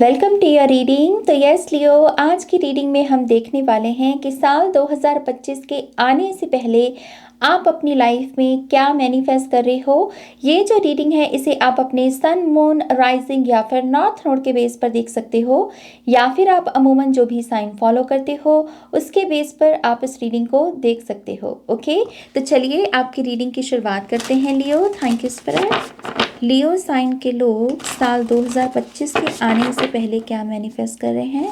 Welcome to your reading. तो yes Leo, आज की रीडिंग में हम देखने वाले हैं कि साल 2025 के आने से पहले आप अपनी लाइफ में क्या मैनिफेस्ट कर रहे हो। ये जो रीडिंग है इसे आप अपने सन, मून, राइजिंग या फिर नॉर्थ नोड के बेस पर देख सकते हो, या फिर आप अमूमन जो भी साइन फॉलो करते हो उसके बेस पर आप इस रीडिंग को देख सकते हो। ओके, तो चलिए आपकी रीडिंग की शुरुआत करते हैं Leo. Thank you spirit. Leo sign के लोग साल 2025 के आने से पहले क्या मैनिफेस्ट कर रहे हैं।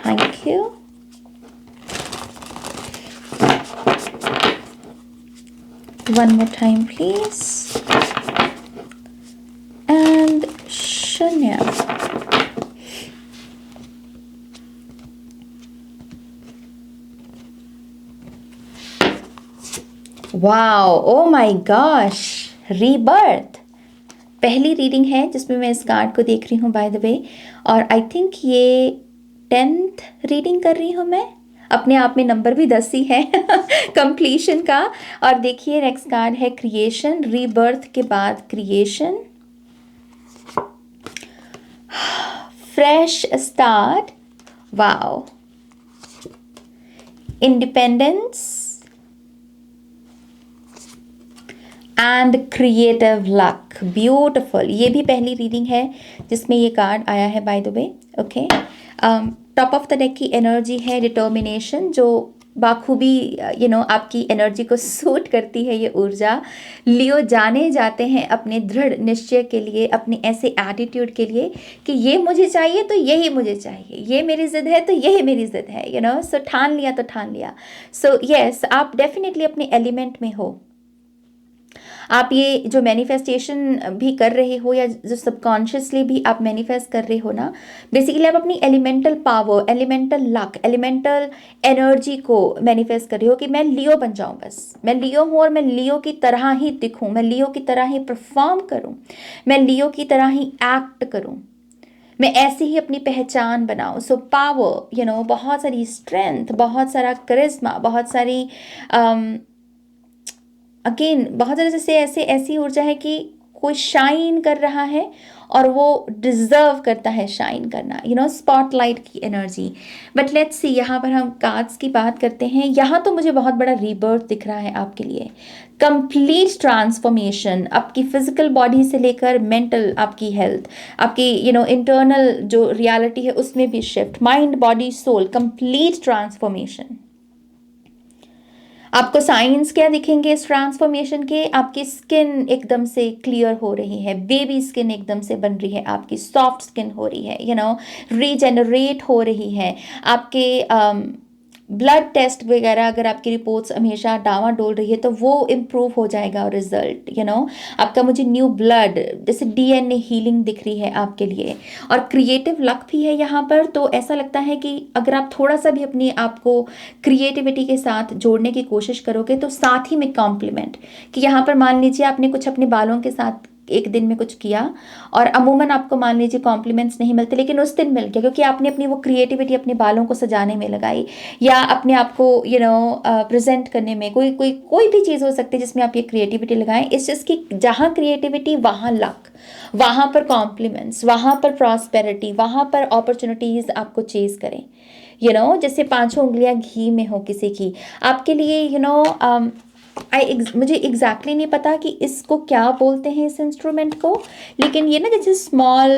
Thank you. One more time please. And शून्य। Wow, oh my gosh, rebirth. पहली रीडिंग है जिसमें मैं इस कार्ड को देख रही हूँ बाय द वे, और आई थिंक ये 10th रीडिंग कर रही हूँ मैं। अपने आप में नंबर भी 10 ही है कंप्लीशन का। और देखिए नेक्स्ट कार्ड है क्रिएशन। रीबर्थ के बाद creation, fresh start, wow, independence and creative luck. Beautiful. ये भी पहली रीडिंग है जिसमें ये कार्ड आया है by the way. Okay, top of the deck की एनर्जी है डिटर्मिनेशन, जो बाखूबी आपकी एनर्जी को सूट करती है। ये ऊर्जा लियो जाने जाते हैं अपने दृढ़ निश्चय के लिए, अपने ऐसे एटीट्यूड के लिए कि ये मुझे चाहिए तो यही मुझे चाहिए, ये मेरी जिद है तो यही मेरी जिद है। सो ठान लिया तो ठान लिया। सो यस, आप डेफिनेटली अपने एलिमेंट में हो। आप ये जो मैनिफेस्टेशन भी कर रहे हो या जो सबकॉन्शियसली भी आप मैनिफेस्ट कर रहे हो ना, बेसिकली आप अपनी elemental power, elemental luck, elemental energy को मैनिफेस्ट कर रहे हो कि मैं लियो बन जाऊं। बस मैं लियो हूं और मैं लियो की तरह ही दिखूं, मैं लियो की तरह ही परफॉर्म करूं, मैं लियो की तरह ही एक्ट करूं, मैं ऐसे ही अपनी पहचान बनाऊं। सो पावर, बहुत सारी स्ट्रेंथ, बहुत सारा करिश्मा, बहुत सारी अगेन बहुत ज़्यादा जैसे ऐसी ऊर्जा है कि कोई शाइन कर रहा है और वो डिजर्व करता है शाइन करना, स्पॉटलाइट की एनर्जी। बट लेट्स सी, यहाँ पर हम कार्ड्स की बात करते हैं। यहाँ तो मुझे बहुत बड़ा रीबर्थ दिख रहा है आपके लिए। कंप्लीट ट्रांसफॉर्मेशन, आपकी फिजिकल बॉडी से लेकर मेंटल आपकी हेल्थ, आपकी इंटरनल जो रियलिटी है उसमें भी shift, mind body soul, complete transformation. आपको साइंस क्या दिखेंगे इस ट्रांसफॉर्मेशन के? आपकी स्किन एकदम से क्लियर हो रही है, बेबी स्किन एकदम से बन रही है, आपकी सॉफ्ट स्किन हो रही है, रीजेनरेट हो रही है। आपके ब्लड टेस्ट वगैरह अगर आपकी रिपोर्ट्स हमेशा डावाडोल रही है तो वो इम्प्रूव हो जाएगा रिजल्ट। आपका मुझे न्यू ब्लड जैसे डीएनए हीलिंग दिख रही है आपके लिए। और क्रिएटिव लक भी है यहाँ पर। तो ऐसा लगता है कि अगर आप थोड़ा सा भी अपने आप को क्रिएटिविटी के साथ जोड़ने की कोशिश करोगे तो साथ ही में कॉम्प्लीमेंट, कि यहाँ पर मान लीजिए आपने कुछ अपने बालों के साथ एक दिन में कुछ किया और अमूमन आपको मान लीजिए कॉम्प्लीमेंट्स नहीं मिलते, लेकिन उस दिन मिल गया क्योंकि आपने अपनी वो क्रिएटिविटी अपने बालों को सजाने में लगाई, या अपने आप को प्रेजेंट करने में, कोई भी चीज़ हो सकती है जिसमें आप ये क्रिएटिविटी लगाएं। इस चीज़ की जहाँ क्रिएटिविटी वहाँ लक, वहाँ पर कॉम्प्लीमेंट्स, वहाँ पर प्रॉस्पेरिटी, वहाँ पर अपॉर्चुनिटीज़ आपको चेज करें। जैसे पांचों उंगलियां घी में हो किसी की, आपके लिए मुझे एग्जैक्टली नहीं पता कि इसको क्या बोलते हैं इस इंस्ट्रूमेंट को, लेकिन ये ना जैसे स्मॉल,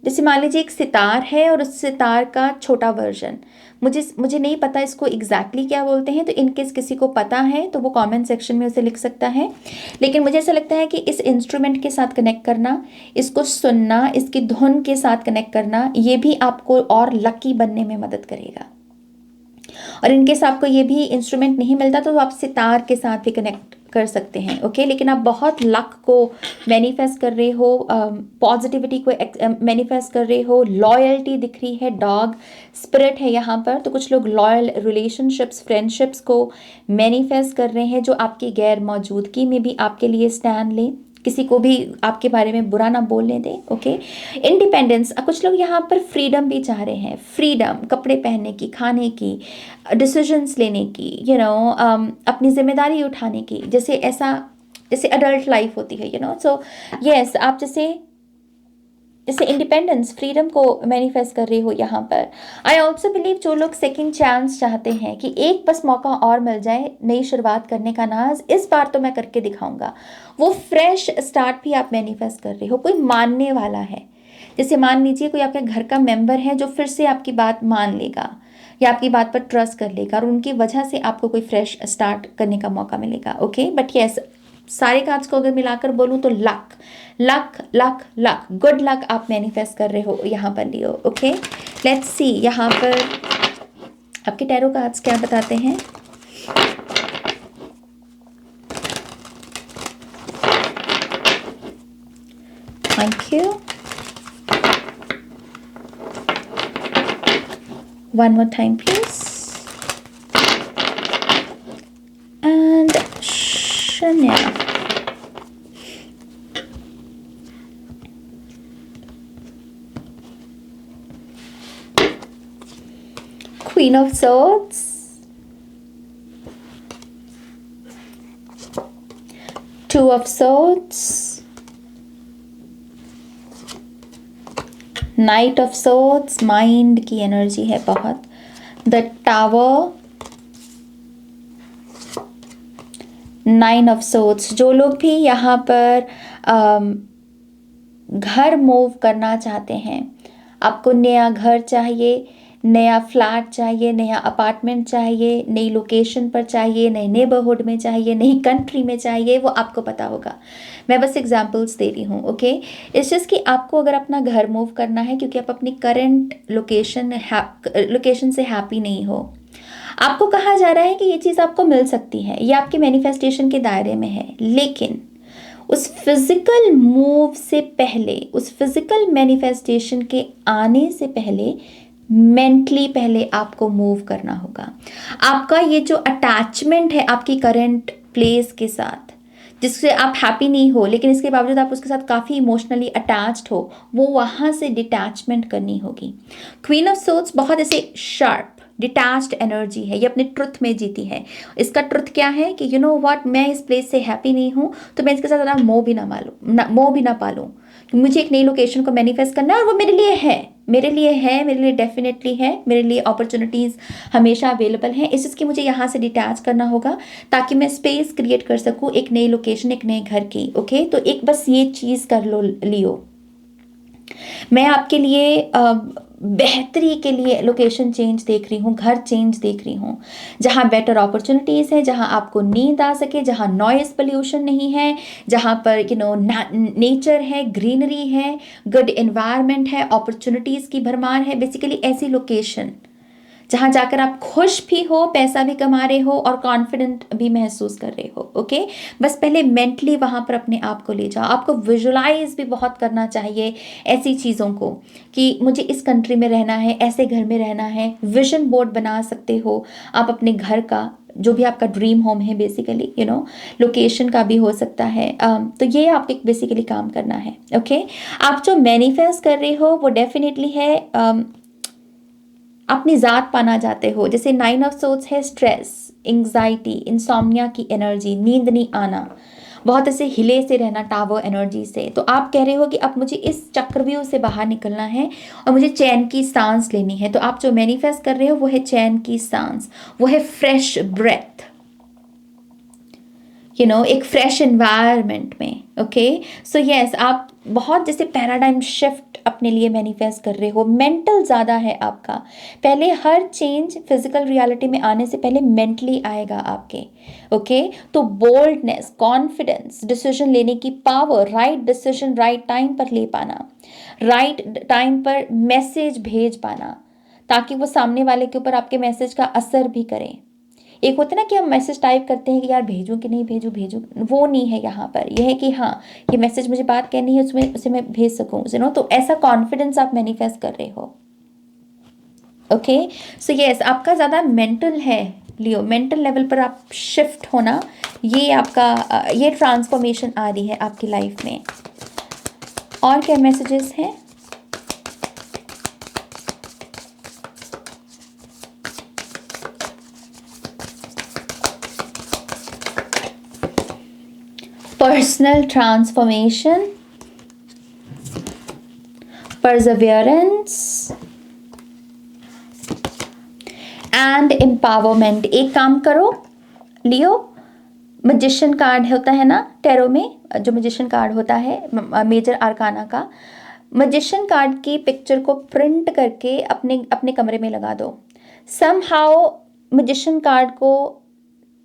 जैसे मान लीजिए एक सितार है और उस सितार का छोटा वर्जन, मुझे नहीं पता इसको एग्जैक्टली क्या बोलते हैं। तो इनकेस किसी को पता है तो वो कमेंट सेक्शन में उसे लिख सकता है। लेकिन मुझे ऐसा लगता है कि इस इंस्ट्रूमेंट के साथ कनेक्ट करना, इसको सुनना, इसकी धुन के साथ कनेक्ट करना, ये भी आपको और लकी बनने में मदद करेगा। और इनकेस आपको ये भी इंस्ट्रूमेंट नहीं मिलता तो आप सितार के साथ भी कनेक्ट कर सकते हैं। ओके, लेकिन आप बहुत लक को मैनिफेस्ट कर रहे हो, पॉजिटिविटी को मैनिफेस्ट कर रहे हो, लॉयल्टी दिख रही है, डॉग स्पिरिट है यहाँ पर। तो कुछ लोग लॉयल रिलेशनशिप्स, फ्रेंडशिप्स को मैनिफेस्ट कर रहे हैं जो आपकी गैर मौजूदगी में भी आपके लिए स्टैंड लें, किसी को भी आपके बारे में बुरा ना बोलने दें। ओके, इंडिपेंडेंस, कुछ लोग यहाँ पर फ्रीडम भी चाह रहे हैं, फ्रीडम कपड़े पहनने की, खाने की, डिसीजंस लेने की, अपनी जिम्मेदारी उठाने की, जैसे अडल्ट लाइफ होती है। सो यस, आप जैसे जैसे इंडिपेंडेंस, फ्रीडम को मैनिफेस्ट कर रही हो यहाँ पर। आई ऑल्सो बिलीव जो लोग सेकंड चांस चाहते हैं कि एक बस मौका और मिल जाए नई शुरुआत करने का, नाज इस बार तो मैं करके दिखाऊंगा, वो फ्रेश स्टार्ट भी आप मैनिफेस्ट कर रहे हो। कोई मानने वाला है, जैसे मान लीजिए कोई आपके घर का मेंबर है जो फिर से आपकी बात मान लेगा या आपकी बात पर ट्रस्ट कर लेगा और उनकी वजह से आपको कोई फ्रेश स्टार्ट करने का मौका मिलेगा। ओके, बट यस, सारे कार्ड्स को अगर मिलाकर बोलूँ तो luck luck luck luck, good luck आप मैनिफेस्ट कर रहे हो यहाँ पर लियो। ओके, लेट्स सी यहाँ पर आपके टैरो कार्ड्स क्या बताते हैं। Thank you. One more time, please. And Shania. Queen of Swords. Two of Swords. Night of swords, mind की एनर्जी है बहुत। The tower, nine of swords. जो लोग भी यहाँ पर घर मूव करना चाहते हैं, आपको नया घर चाहिए, नया फ्लैट चाहिए, नया अपार्टमेंट चाहिए, नई लोकेशन पर चाहिए, नए नेबरहुड में चाहिए, नई कंट्री में चाहिए, वो आपको पता होगा। मैं बस एग्जांपल्स दे रही हूँ। ओके, इट्स जस्ट कि आपको अगर अपना घर मूव करना है क्योंकि आप अपनी करंट लोकेशन से हैप्पी नहीं हो, आपको कहा जा रहा है कि ये चीज़ आपको मिल सकती है, ये आपके मैनिफेस्टेशन के दायरे में है, लेकिन उस फिजिकल मूव से पहले, उस फिजिकल मैनिफेस्टेशन के आने से पहले मेंटली पहले आपको मूव करना होगा। आपका ये जो अटैचमेंट है आपकी करंट प्लेस के साथ, जिससे आप हैप्पी नहीं हो लेकिन इसके बावजूद आप उसके साथ काफ़ी इमोशनली अटैच्ड हो, वो वहाँ से डिटैचमेंट करनी होगी। क्वीन ऑफ सोर्ड्स बहुत ऐसे शार्प डिटैच्ड एनर्जी है, ये अपने ट्रुथ में जीती है। इसका ट्रुथ क्या है कि यू नो व्हाट, मैं इस प्लेस से हैप्पी नहीं हूँ तो मैं इसके साथ ज़्यादा मोह भी ना पालूँ। मुझे एक नई लोकेशन को मैनिफेस्ट करना है और वो मेरे लिए है, मेरे लिए डेफिनेटली है, मेरे लिए अपॉर्चुनिटीज़ हमेशा अवेलेबल हैं। इस चीज़ की मुझे यहाँ से डिटैच करना होगा ताकि मैं स्पेस क्रिएट कर सकूँ एक नई लोकेशन, एक नए घर की। ओके, तो एक बस ये चीज़ कर लो लियो। मैं आपके लिए बेहतरी के लिए लोकेशन चेंज देख रही हूँ, घर चेंज देख रही हूँ, जहाँ बेटर अपॉर्चुनिटीज़ है, जहाँ आपको नींद आ सके, जहाँ नॉइस पोल्यूशन नहीं है, जहाँ पर नेचर है, ग्रीनरी है, गुड एनवायरनमेंट है, अपॉर्चुनिटीज़ की भरमार है। बेसिकली ऐसी लोकेशन जहाँ जाकर आप खुश भी हो, पैसा भी कमा रहे हो और कॉन्फिडेंट भी महसूस कर रहे हो। ओके, बस पहले मेंटली वहाँ पर अपने आप को ले जाओ। आपको विजुलाइज भी बहुत करना चाहिए ऐसी चीज़ों को कि मुझे इस कंट्री में रहना है, ऐसे घर में रहना है। विजन बोर्ड बना सकते हो आप अपने घर का, जो भी आपका ड्रीम होम है, बेसिकली लोकेशन का भी हो सकता है। तो ये आपको बेसिकली काम करना है। ओके, आप जो मैनिफेस्ट कर रहे हो वो डेफिनेटली है अपनी ज़ात पाना चाहते हो। जैसे नाइन ऑफ सोर्ड्स है स्ट्रेस, एंग्जाइटी, इंसोम्निया की एनर्जी, नींद नहीं आना, बहुत ऐसे हिले से रहना टावर एनर्जी से। तो आप कह रहे हो कि अब मुझे इस चक्रव्यूह से बाहर निकलना है और मुझे चैन की सांस लेनी है। तो आप जो मैनिफेस्ट कर रहे हो वो है चैन की सांस, वो है फ्रेश ब्रेथ, एक फ्रेश एनवायरनमेंट में। ओके, सो यस, आप बहुत जैसे पैराडाइम शिफ्ट अपने लिए मैनिफेस्ट कर रहे हो। मेंटल ज़्यादा है आपका, पहले हर चेंज फिजिकल रियलिटी में आने से पहले मेंटली आएगा आपके। ओके, तो बोल्डनेस, कॉन्फिडेंस, डिसीजन लेने की power, right decision right time पर ले पाना, राइट टाइम पर मैसेज भेज पाना ताकि वो सामने वाले के ऊपर आपके मैसेज का असर भी करे। एक होता है ना कि हम मैसेज टाइप करते हैं कि यार भेजूं कि नहीं भेजूं, वो नहीं है यहाँ पर। यह है कि हाँ, ये मैसेज मुझे बात कहनी है, उसमें उसे मैं भेज सकूँ, तो ऐसा कॉन्फिडेंस आप मैनिफेस्ट कर रहे हो। ओके, सो यस, आपका ज़्यादा मेंटल है लियो, मेंटल लेवल पर आप शिफ्ट होना, ये आपका ये ट्रांसफॉर्मेशन आ रही है आपकी लाइफ में। और क्या मैसेजेस हैं? Personal transformation, Perseverance and empowerment. एक काम करो लियो, मैजिशियन कार्ड होता है ना टैरो में, जो मैजिशियन कार्ड होता है मेजर आर्काना का, मैजिशियन कार्ड की पिक्चर को प्रिंट करके अपने अपने कमरे में लगा दो। समहाउ मैजिशियन कार्ड को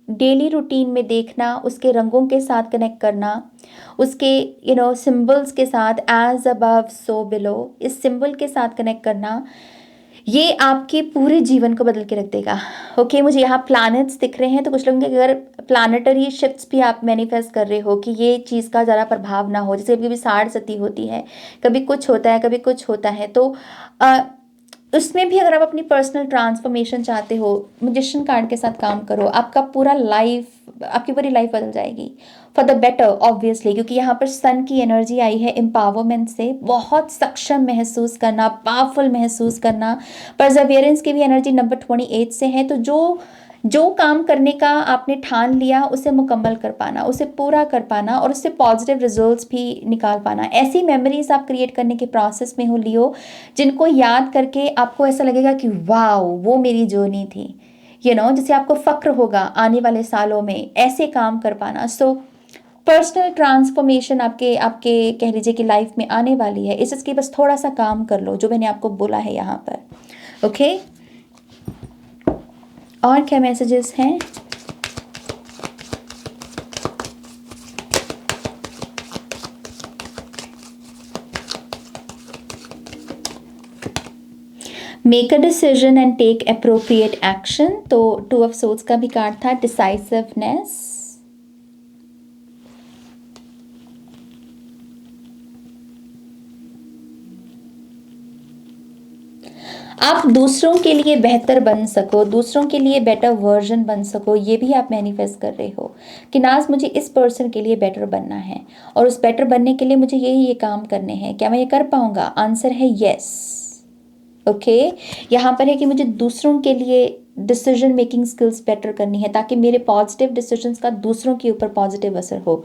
डेली रूटीन में देखना, उसके रंगों के साथ कनेक्ट करना, उसके सिंबल्स के साथ, एज अबव सो बिलो, इस सिंबल के साथ कनेक्ट करना, ये आपके पूरे जीवन को बदल के रख देगा। ओके, मुझे यहाँ प्लैनेट्स दिख रहे हैं, तो कुछ लोगों के अगर प्लानिटरी शिफ्ट्स भी आप मैनिफेस्ट कर रहे हो कि ये चीज़ का ज़्यादा प्रभाव ना हो, जैसे कभी कभी साढ़ सती होती है, कभी कुछ होता है, कभी कुछ होता है, तो उसमें भी अगर आप अपनी पर्सनल ट्रांसफॉर्मेशन चाहते हो, मैजिशियन कार्ड के साथ काम करो, आपका पूरा लाइफ, आपकी पूरी लाइफ बदल जाएगी फॉर द बेटर ऑब्वियसली, क्योंकि यहाँ पर सन की एनर्जी आई है एम्पावरमेंट से, बहुत सक्षम महसूस करना, पावरफुल महसूस करना। परसेवरेंस की भी एनर्जी नंबर 28 से है, तो जो काम करने का आपने ठान लिया उसे मुकम्मल कर पाना, उसे पूरा कर पाना और उससे पॉजिटिव रिजल्ट्स भी निकाल पाना। ऐसी मेमोरीज आप क्रिएट करने के प्रोसेस में हो लियो, जिनको याद करके आपको ऐसा लगेगा कि वाओ वो मेरी जर्नी थी, जिसे आपको फक्र होगा आने वाले सालों में ऐसे काम कर पाना। सो पर्सनल ट्रांसफॉर्मेशन आपके आपके कह लीजिए कि लाइफ में आने वाली है, इसके बस थोड़ा सा काम कर लो जो मैंने आपको बोला है यहाँ पर। ओके, और क्या मैसेजेस हैं? Make a decision and take appropriate action, तो 2 ऑफ सोर्ड्स का भी कार्ड था, डिसाइसिवनेस। आप दूसरों के लिए बेहतर बन सको, दूसरों के लिए बेटर वर्जन बन सको, ये भी आप मैनिफेस्ट कर रहे हो कि नाज मुझे इस पर्सन के लिए बेटर बनना है और उस बेटर बनने के लिए मुझे ये काम करने हैं। क्या मैं ये कर पाऊंगा? आंसर है यस। ओके, यहाँ पर है कि मुझे दूसरों के लिए डिसीजन मेकिंग स्किल्स बेटर करनी है ताकि मेरे पॉजिटिव डिसीजंस का दूसरों के ऊपर पॉजिटिव असर हो,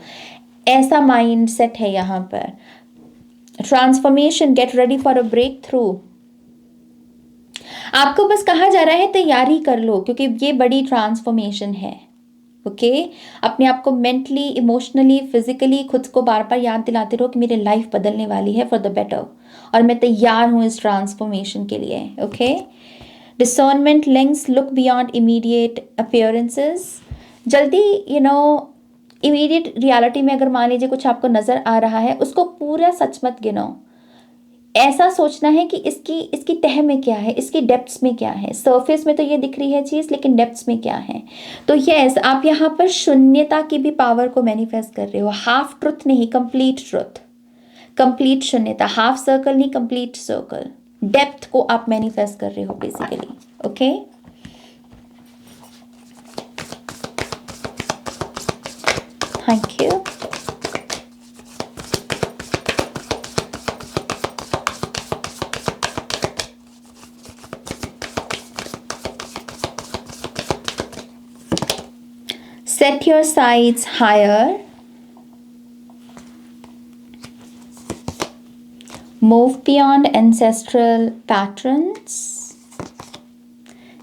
ऐसा माइंड सेट है यहाँ पर। Transformation, get ready for a breakthrough. आपको बस कहा जा रहा है तैयारी कर लो, क्योंकि ये बड़ी ट्रांसफॉर्मेशन है। ओके, अपने आप को मेंटली, इमोशनली, फिजिकली खुद को बार बार याद दिलाते रहो कि मेरी लाइफ बदलने वाली है फॉर द बेटर और मैं तैयार हूँ इस ट्रांसफॉर्मेशन के लिए। Okay, discernment, links, look beyond immediate appearances. जल्दी इमीडिएट रियलिटी में अगर मान लीजिए कुछ आपको नजर आ रहा है, उसको पूरा सच मत गिनो। ऐसा सोचना है कि इसकी तह में क्या है, इसकी डेप्थ्स में क्या है। सरफेस में तो ये दिख रही है चीज़, लेकिन डेप्थ्स में क्या है। तो यस, आप यहाँ पर शून्यता की भी पावर को मैनिफेस्ट कर रहे हो। हाफ ट्रुथ नहीं, कंप्लीट ट्रुथ, कंप्लीट शून्यता, हाफ सर्कल नहीं, कंप्लीट सर्कल, डेप्थ को आप मैनिफेस्ट कर रहे हो basically. Okay, thank you. Set your sights higher. Move beyond ancestral patterns.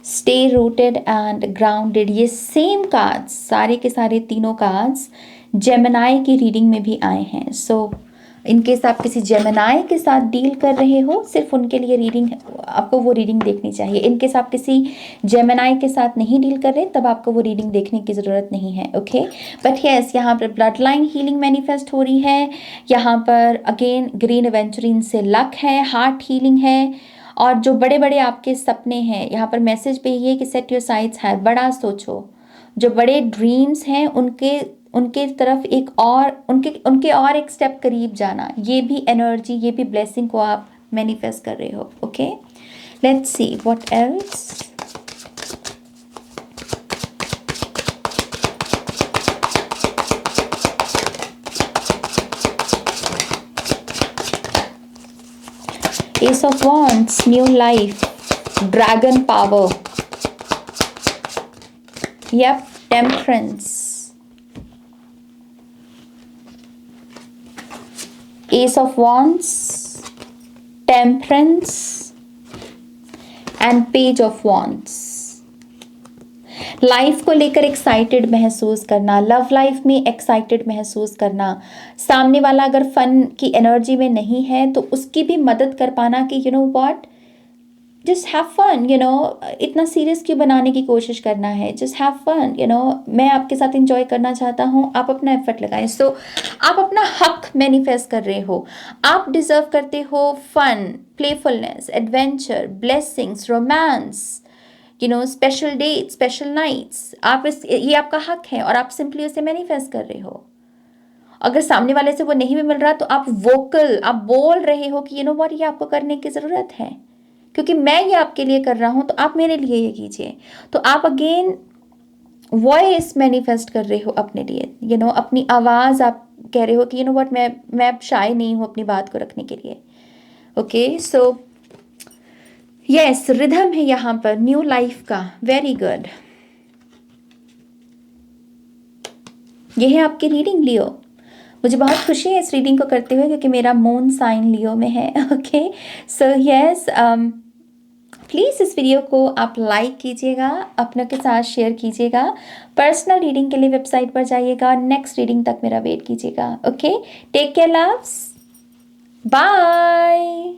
Stay rooted and grounded. ये सेम कार्ड्स, सारे के सारे तीनों कार्ड्स जेमिनाई की रीडिंग में भी आए हैं। सो इनकेस आप किसी जेमिनाई के साथ डील कर रहे हो, सिर्फ उनके लिए रीडिंग, आपको वो रीडिंग देखनी चाहिए। इनकेस आप किसी जेमिनाई के साथ नहीं डील कर रहे, तब आपको वो रीडिंग देखने की ज़रूरत नहीं है। ओके, बट यस, यहाँ पर ब्लड लाइन हीलिंग मैनिफेस्ट हो रही है। यहाँ पर अगेन ग्रीन एवेंचुरिन से लक है, हार्ट हीलिंग है, और जो बड़े बड़े आपके सपने हैं, यहाँ पर मैसेज पे ये है कि सेट योर साइट्स है, बड़ा सोचो। जो बड़े ड्रीम्स हैं उनके उनके तरफ एक और उनके और एक स्टेप करीब जाना, ये भी एनर्जी, ये भी ब्लेसिंग को आप मैनिफेस्ट कर रहे हो। Okay, let's see what else. Ace of Wands, new life, dragon power. Yep, temperance. Ace of Wands, temperance and page of wands. Life को लेकर एक्साइटेड महसूस करना, लव लाइफ में एक्साइटेड महसूस करना, सामने वाला अगर फन की एनर्जी में नहीं है तो उसकी भी मदद कर पाना कि you know what, just have fun, you know, इतना सीरियस क्यों बनाने की कोशिश करना है, just have fun, you know, मैं आपके साथ एंजॉय करना चाहता हूँ, आप अपना एफर्ट लगाएं। सो आप अपना हक मैनिफेस्ट कर रहे हो, आप डिजर्व करते हो fun, playfulness, adventure, blessings, romance, you know, special date, special nights. आप इस, ये आपका हक है और आप सिंपली उसे मैनिफेस्ट कर रहे हो। अगर सामने वाले से वो नहीं भी मिल रहा तो आप वोकल, आप बोल रहे हो कि यू नो व्हाट, ये आपको करने की ज़रूरत है क्योंकि मैं ये आपके लिए कर रहा हूँ, तो आप मेरे लिए ये कीजिए। तो आप अगेन वॉइस मैनिफेस्ट कर रहे हो अपने लिए, यू नो, अपनी आवाज़ आप कह रहे हो कि यू नो व्हाट, मैं अब शाय नहीं हूँ अपनी बात को रखने के लिए। ओके, सो यस, रिदम है यहाँ पर न्यू लाइफ का। Very good. ये है आपकी रीडिंग लियो। मुझे बहुत खुशी है इस रीडिंग को करते हुए क्योंकि मेरा मून साइन लियो में है। ओके, सो यस, प्लीज़ इस वीडियो को आप लाइक कीजिएगा, अपनों के साथ शेयर कीजिएगा, पर्सनल रीडिंग के लिए वेबसाइट पर जाइएगा, नेक्स्ट रीडिंग तक मेरा वेट कीजिएगा। Okay, take care loves, bye.